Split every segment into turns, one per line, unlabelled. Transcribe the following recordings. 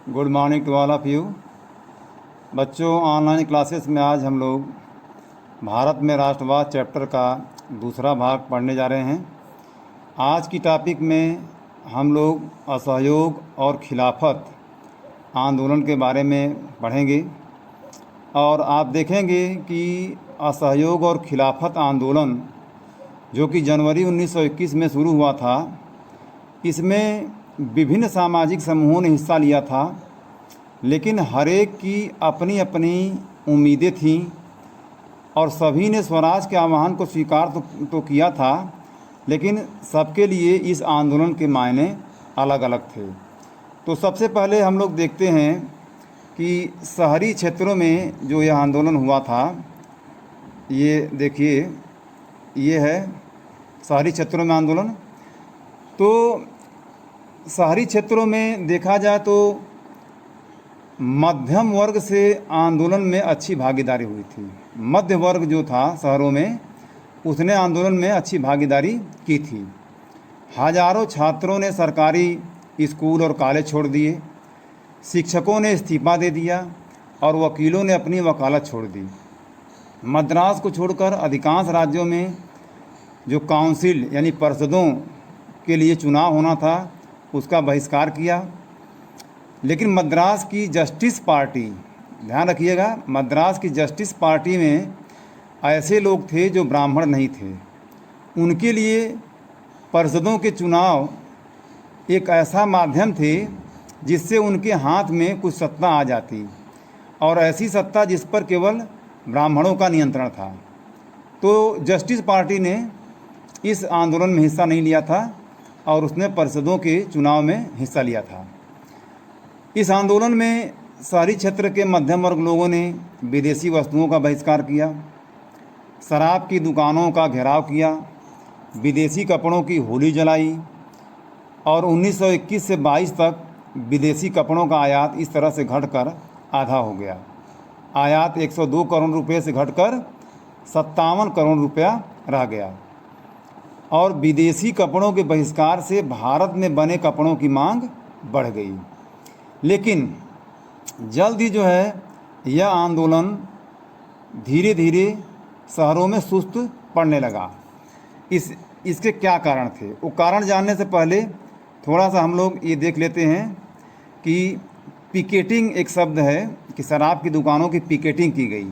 Good morning to all of you. बच्चों, online classes में आज हम लोग भारत में राष्ट्रवाद चैप्टर का दूसरा भाग पढ़ने जा रहे हैं। आज की टॉपिक में हम लोग असहयोग और खिलाफत आंदोलन के बारे में पढ़ेंगे और आप देखेंगे कि असहयोग और खिलाफत आंदोलन जो कि जनवरी 1921 में शुरू हुआ था, इसमें विभिन्न सामाजिक समूहों ने हिस्सा लिया था, लेकिन हर एक की अपनी अपनी उम्मीदें थीं और सभी ने स्वराज के आह्वान को स्वीकार तो किया था, लेकिन सबके लिए इस आंदोलन के मायने अलग अलग थे। तो सबसे पहले हम लोग देखते हैं कि शहरी क्षेत्रों में जो यह आंदोलन हुआ था, ये देखिए, ये है शहरी क्षेत्रों में आंदोलन। तो शहरी क्षेत्रों में देखा जाए तो मध्यम वर्ग से आंदोलन में अच्छी भागीदारी हुई थी। मध्य वर्ग जो था शहरों में, उसने आंदोलन में अच्छी भागीदारी की थी। हजारों छात्रों ने सरकारी स्कूल और कॉलेज छोड़ दिए, शिक्षकों ने इस्तीफा दे दिया और वकीलों ने अपनी वकालत छोड़ दी। मद्रास को छोड़कर अधिकांश राज्यों में जो काउंसिल यानी परिषदों के लिए चुनाव होना था, उसका बहिष्कार किया। लेकिन मद्रास की जस्टिस पार्टी, ध्यान रखिएगा, मद्रास की जस्टिस पार्टी में ऐसे लोग थे जो ब्राह्मण नहीं थे। उनके लिए परिषदों के चुनाव एक ऐसा माध्यम थे जिससे उनके हाथ में कुछ सत्ता आ जाती, और ऐसी सत्ता जिस पर केवल ब्राह्मणों का नियंत्रण था। तो जस्टिस पार्टी ने इस आंदोलन में हिस्सा नहीं लिया था और उसने परिषदों के चुनाव में हिस्सा लिया था। इस आंदोलन में शहरी क्षेत्र के मध्यम वर्ग लोगों ने विदेशी वस्तुओं का बहिष्कार किया, शराब की दुकानों का घेराव किया, विदेशी कपड़ों की होली जलाई और 1921 से 22 तक विदेशी कपड़ों का आयात इस तरह से घटकर आधा हो गया। आयात 102 करोड़ रुपये से घटकर 57 करोड़ रुपया रह गया और विदेशी कपड़ों के बहिष्कार से भारत में बने कपड़ों की मांग बढ़ गई। लेकिन जल्द ही जो है यह आंदोलन धीरे धीरे शहरों में सुस्त पड़ने लगा। इसके क्या कारण थे? वो कारण जानने से पहले थोड़ा सा हम लोग ये देख लेते हैं कि पिकेटिंग एक शब्द है कि शराब की दुकानों की पिकेटिंग की गई।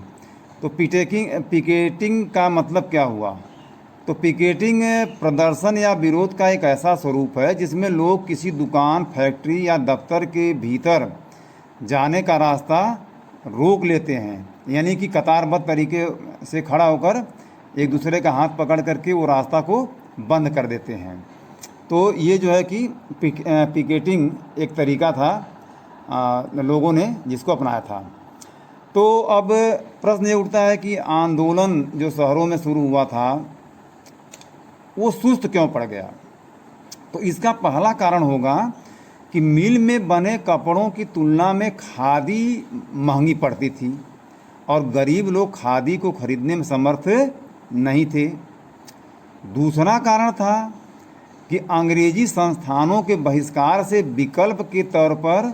तो पिकेटिंग का मतलब क्या हुआ? तो पिकेटिंग प्रदर्शन या विरोध का एक ऐसा स्वरूप है जिसमें लोग किसी दुकान, फैक्ट्री या दफ्तर के भीतर जाने का रास्ता रोक लेते हैं, यानी कि कतारबद्ध तरीके से खड़ा होकर एक दूसरे का हाथ पकड़ करके वो रास्ता को बंद कर देते हैं। तो ये जो है कि पिकेटिंग एक तरीका था लोगों ने जिसको अपनाया था। तो अब प्रश्न ये उठता है कि आंदोलन जो शहरों में शुरू हुआ था वो सुस्त क्यों पड़ गया? तो इसका पहला कारण होगा कि मिल में बने कपड़ों की तुलना में खादी महंगी पड़ती थी और गरीब लोग खादी को खरीदने में समर्थ नहीं थे। दूसरा कारण था कि अंग्रेजी संस्थानों के बहिष्कार से विकल्प के तौर पर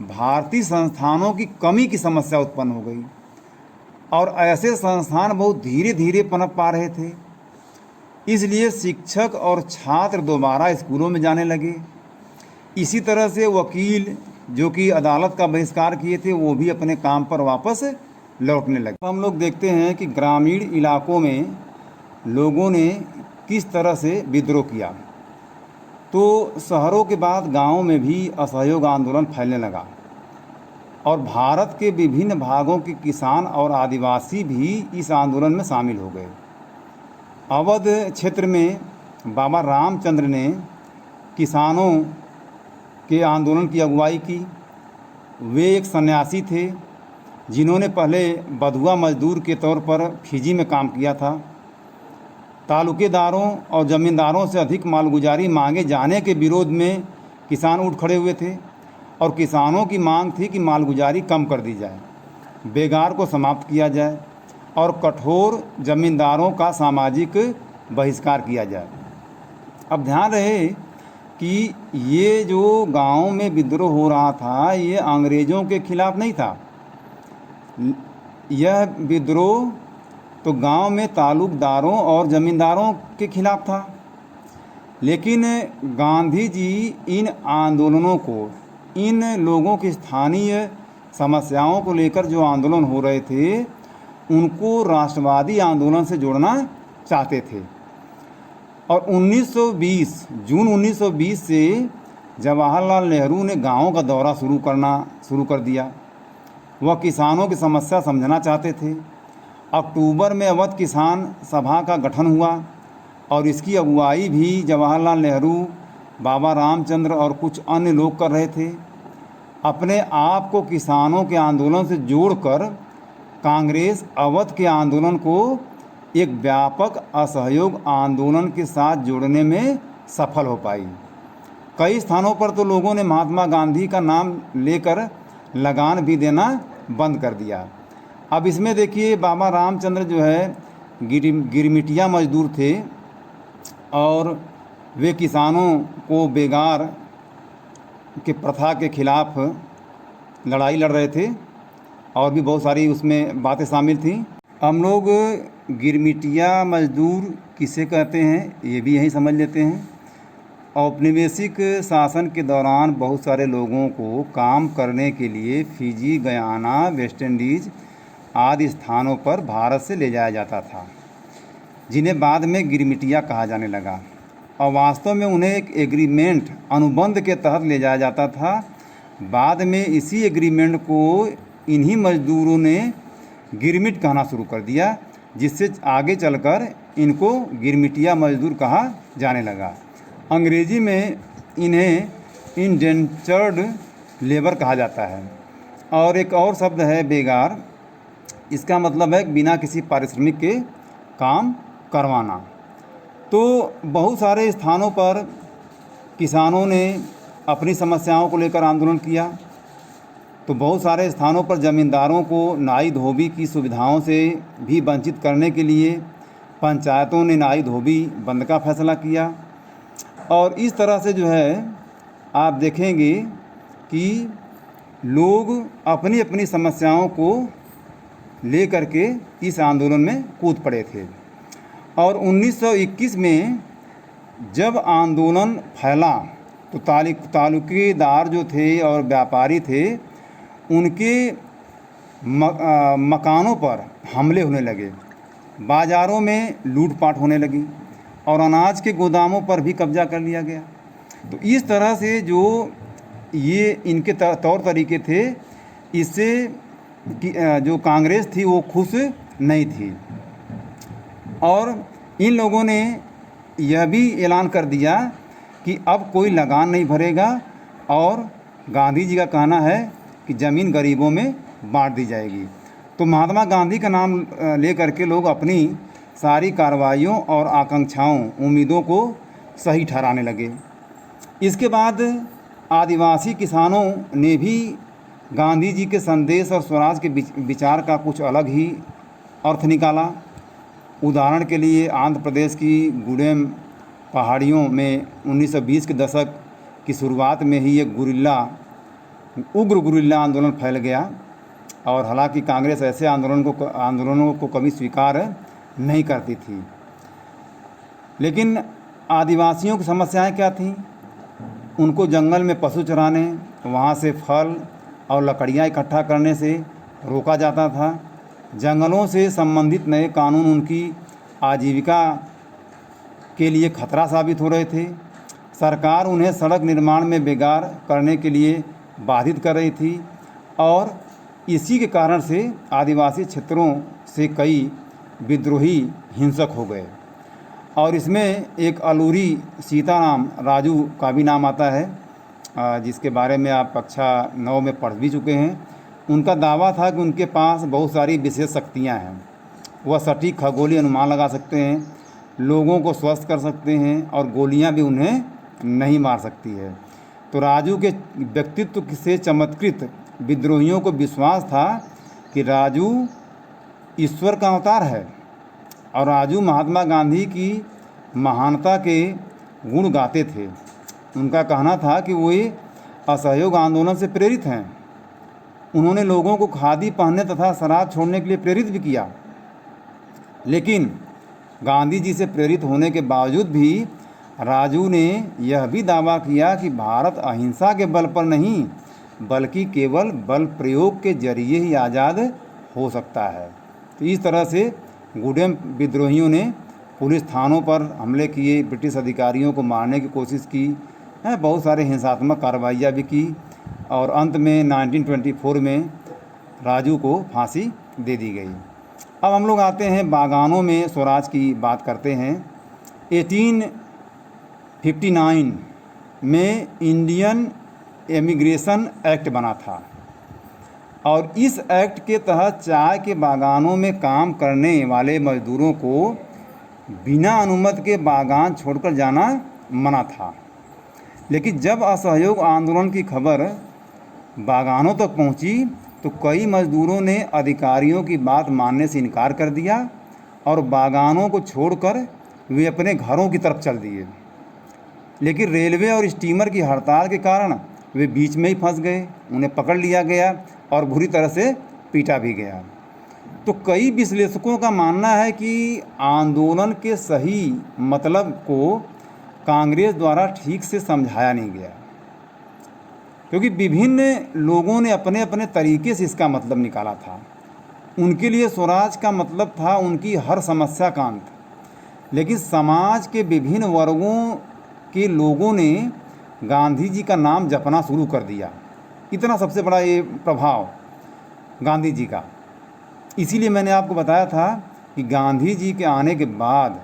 भारतीय संस्थानों की कमी की समस्या उत्पन्न हो गई और ऐसे संस्थान बहुत धीरे धीरे पनप पा रहे थे। इसलिए शिक्षक और छात्र दोबारा स्कूलों में जाने लगे। इसी तरह से वकील जो कि अदालत का बहिष्कार किए थे, वो भी अपने काम पर वापस लौटने लगे। हम लोग देखते हैं कि ग्रामीण इलाकों में लोगों ने किस तरह से विद्रोह किया। तो शहरों के बाद गांवों में भी असहयोग आंदोलन फैलने लगा और भारत के विभिन्न भागों के किसान और आदिवासी भी इस आंदोलन में शामिल हो गए। अवध क्षेत्र में बाबा रामचंद्र ने किसानों के आंदोलन की अगुवाई की। वे एक सन्यासी थे जिन्होंने पहले बधुआ मजदूर के तौर पर फिजी में काम किया था। तालुकेदारों और ज़मींदारों से अधिक मालगुजारी मांगे जाने के विरोध में किसान उठ खड़े हुए थे और किसानों की मांग थी कि मालगुजारी कम कर दी जाए, बेगार को समाप्त किया जाए और कठोर जमींदारों का सामाजिक बहिष्कार किया जाए। अब ध्यान रहे कि ये जो गांव में विद्रोह हो रहा था ये अंग्रेज़ों के खिलाफ नहीं था। यह विद्रोह तो गांव में तालुकदारों और ज़मींदारों के खिलाफ था। लेकिन गांधी जी इन आंदोलनों को, इन लोगों की स्थानीय समस्याओं को लेकर जो आंदोलन हो रहे थे उनको राष्ट्रवादी आंदोलन से जोड़ना चाहते थे। और 1920 जून 1920 से जवाहरलाल नेहरू ने गाँव का दौरा शुरू कर दिया। वह किसानों की समस्या समझना चाहते थे। अक्टूबर में अवध किसान सभा का गठन हुआ और इसकी अगुवाई भी जवाहरलाल नेहरू, बाबा रामचंद्र और कुछ अन्य लोग कर रहे थे। अपने आप को किसानों के आंदोलन से जोड़कर कांग्रेस अवध के आंदोलन को एक व्यापक असहयोग आंदोलन के साथ जोड़ने में सफल हो पाई। कई स्थानों पर तो लोगों ने महात्मा गांधी का नाम लेकर लगान भी देना बंद कर दिया। अब इसमें देखिए, बाबा रामचंद्र जो है गिरमिटिया मजदूर थे और वे किसानों को बेगार के प्रथा के खिलाफ लड़ाई लड़ रहे थे और भी बहुत सारी उसमें बातें शामिल थी। हम लोग गिरमिटिया मजदूर किसे कहते हैं ये भी यहीं समझ लेते हैं। औपनिवेशिक शासन के दौरान बहुत सारे लोगों को काम करने के लिए फिजी, गयाना, वेस्ट इंडीज़ आदि स्थानों पर भारत से ले जाया जाता था, जिन्हें बाद में गिरमिटिया कहा जाने लगा। और वास्तव में उन्हें एक एग्रीमेंट, अनुबंध के तहत ले जाया जाता था। बाद में इसी एग्रीमेंट को इन्हीं मजदूरों ने गिरमिट कहना शुरू कर दिया, जिससे आगे चलकर इनको गिरमिटिया मजदूर कहा जाने लगा। अंग्रेजी में इन्हें इंडेंचर्ड लेबर कहा जाता है। और एक और शब्द है बेगार। इसका मतलब है बिना किसी पारिश्रमिक के काम करवाना। तो बहुत सारे स्थानों पर किसानों ने अपनी समस्याओं को लेकर आंदोलन किया। तो बहुत सारे स्थानों पर ज़मींदारों को नाई धोबी की सुविधाओं से भी वंचित करने के लिए पंचायतों ने नाई धोबी बंद का फैसला किया। और इस तरह से जो है आप देखेंगे कि लोग अपनी अपनी समस्याओं को ले करके इस आंदोलन में कूद पड़े थे। और 1921 में जब आंदोलन फैला तो तालुकेदार जो थे और व्यापारी थे उनके मकानों पर हमले होने लगे, बाज़ारों में लूटपाट होने लगी और अनाज के गोदामों पर भी कब्जा कर लिया गया। तो इस तरह से जो ये इनके तौर तरीके थे, इससे जो कांग्रेस थी वो खुश नहीं थी। और इन लोगों ने यह भी ऐलान कर दिया कि अब कोई लगान नहीं भरेगा और गांधी जी का कहना है कि ज़मीन गरीबों में बांट दी जाएगी। तो महात्मा गांधी का नाम ले करके लोग अपनी सारी कार्रवाइयों और आकांक्षाओं, उम्मीदों को सही ठहराने लगे। इसके बाद आदिवासी किसानों ने भी गांधी जी के संदेश और स्वराज के विचार का कुछ अलग ही अर्थ निकाला। उदाहरण के लिए आंध्र प्रदेश की गुडेम पहाड़ियों में 1920 के दशक की शुरुआत में ही एक उग्र गुरिल्ला आंदोलन फैल गया। और हालांकि कांग्रेस ऐसे आंदोलनों को कभी स्वीकार नहीं करती थी। लेकिन आदिवासियों की समस्याएं क्या थीं? उनको जंगल में पशु चराने, वहाँ से फल और लकड़ियाँ इकट्ठा करने से रोका जाता था। जंगलों से संबंधित नए कानून उनकी आजीविका के लिए खतरा साबित हो रहे थे। सरकार उन्हें सड़क निर्माण में बेगार करने के लिए बाधित कर रही थी और इसी के कारण से आदिवासी क्षेत्रों से कई विद्रोही हिंसक हो गए। और इसमें एक अलूरी सीताराम राजू का भी नाम आता है, जिसके बारे में आप कक्षा 9 में पढ़ भी चुके हैं। उनका दावा था कि उनके पास बहुत सारी विशेष शक्तियां हैं। वह सटीक खगोलीय अनुमान लगा सकते हैं, लोगों को स्वस्थ कर सकते हैं और गोलियां भी उन्हें नहीं मार सकती है। तो राजू के व्यक्तित्व से चमत्कृत विद्रोहियों को विश्वास था कि राजू ईश्वर का अवतार है और राजू महात्मा गांधी की महानता के गुण गाते थे। उनका कहना था कि वे असहयोग आंदोलन से प्रेरित हैं। उन्होंने लोगों को खादी पहनने तथा शराब छोड़ने के लिए प्रेरित भी किया। लेकिन गांधी जी से प्रेरित होने के बावजूद भी राजू ने यह भी दावा किया कि भारत अहिंसा के बल पर नहीं बल्कि केवल बल प्रयोग के जरिए ही आज़ाद हो सकता है। तो इस तरह से गुडेम विद्रोहियों ने पुलिस थानों पर हमले किए, ब्रिटिश अधिकारियों को मारने की कोशिश की है, बहुत सारे हिंसात्मक कार्रवाइयाँ भी की और अंत में 1924 में राजू को फांसी दे दी गई। अब हम लोग आते हैं बागानों में स्वराज की बात करते हैं। 1859 में इंडियन इमिग्रेशन एक्ट बना था और इस एक्ट के तहत चाय के बागानों में काम करने वाले मजदूरों को बिना अनुमति के बागान छोड़कर जाना मना था। लेकिन जब असहयोग आंदोलन की खबर बागानों तक पहुंची तो कई मजदूरों ने अधिकारियों की बात मानने से इनकार कर दिया और बागानों को छोड़कर वे अपने घरों की तरफ चल दिए। लेकिन रेलवे और स्टीमर की हड़ताल के कारण वे बीच में ही फंस गए, उन्हें पकड़ लिया गया और बुरी तरह से पीटा भी गया। तो कई विश्लेषकों का मानना है कि आंदोलन के सही मतलब को कांग्रेस द्वारा ठीक से समझाया नहीं गया, क्योंकि विभिन्न लोगों ने अपने अपने तरीके से इसका मतलब निकाला था। उनके लिए स्वराज का मतलब था उनकी हर समस्या का अंत, लेकिन समाज के विभिन्न वर्गों के लोगों ने गांधी जी का नाम जपना शुरू कर दिया। इतना सबसे बड़ा ये प्रभाव गांधी जी का। इसीलिए मैंने आपको बताया था कि गांधी जी के आने के बाद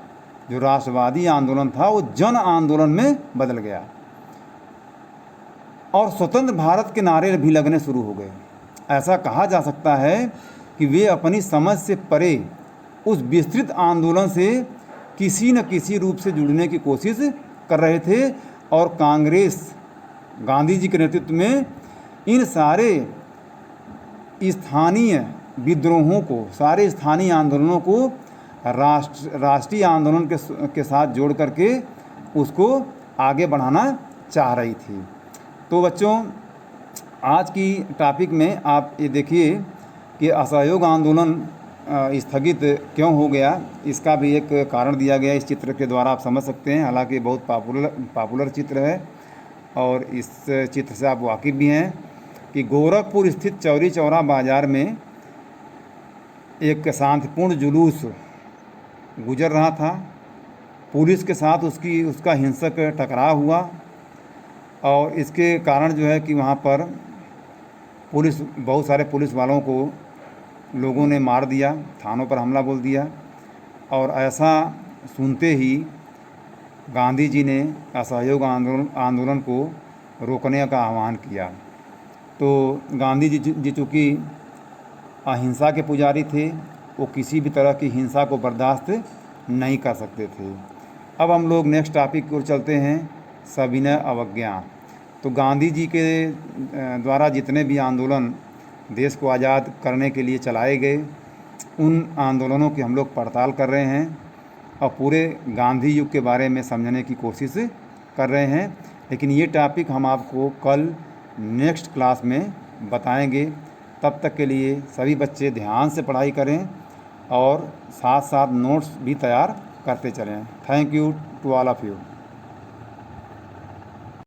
जो राष्ट्रवादी आंदोलन था वो जन आंदोलन में बदल गया और स्वतंत्र भारत के नारे भी लगने शुरू हो गए। ऐसा कहा जा सकता है कि वे अपनी समझ से परे उस विस्तृत आंदोलन से किसी न किसी रूप से जुड़ने की कोशिश कर रहे थे और कांग्रेस गांधी जी के नेतृत्व में इन सारे स्थानीय विद्रोहों को, सारे स्थानीय आंदोलनों को राष्ट्रीय आंदोलन के साथ जोड़ करके उसको आगे बढ़ाना चाह रही थी। तो बच्चों, आज की टॉपिक में आप ये देखिए कि असहयोग आंदोलन स्थगित क्यों हो गया, इसका भी एक कारण दिया गया इस चित्र के द्वारा। आप समझ सकते हैं, हालांकि बहुत पॉपुलर चित्र है और इस चित्र से आप वाकिफ़ भी हैं कि गोरखपुर स्थित चौरी चौरा बाज़ार में एक शांतिपूर्ण जुलूस गुजर रहा था। पुलिस के साथ उसका हिंसक टकराव हुआ और इसके कारण जो है कि वहाँ पर बहुत सारे पुलिस वालों को लोगों ने मार दिया, थानों पर हमला बोल दिया। और ऐसा सुनते ही गांधी जी ने असहयोग आंदोलन को रोकने का आह्वान किया। तो गांधी जी चूँकि अहिंसा के पुजारी थे, वो किसी भी तरह की हिंसा को बर्दाश्त नहीं कर सकते थे। अब हम लोग नेक्स्ट टॉपिक की ओर चलते हैं, सविनय अवज्ञा। तो गांधी जी के द्वारा जितने भी आंदोलन देश को आज़ाद करने के लिए चलाए गए, उन आंदोलनों की हम लोग पड़ताल कर रहे हैं और पूरे गांधी युग के बारे में समझने की कोशिश कर रहे हैं। लेकिन ये टॉपिक हम आपको कल नेक्स्ट क्लास में बताएंगे। तब तक के लिए सभी बच्चे ध्यान से पढ़ाई करें और साथ साथ नोट्स भी तैयार करते चलें। Thank you to all of you.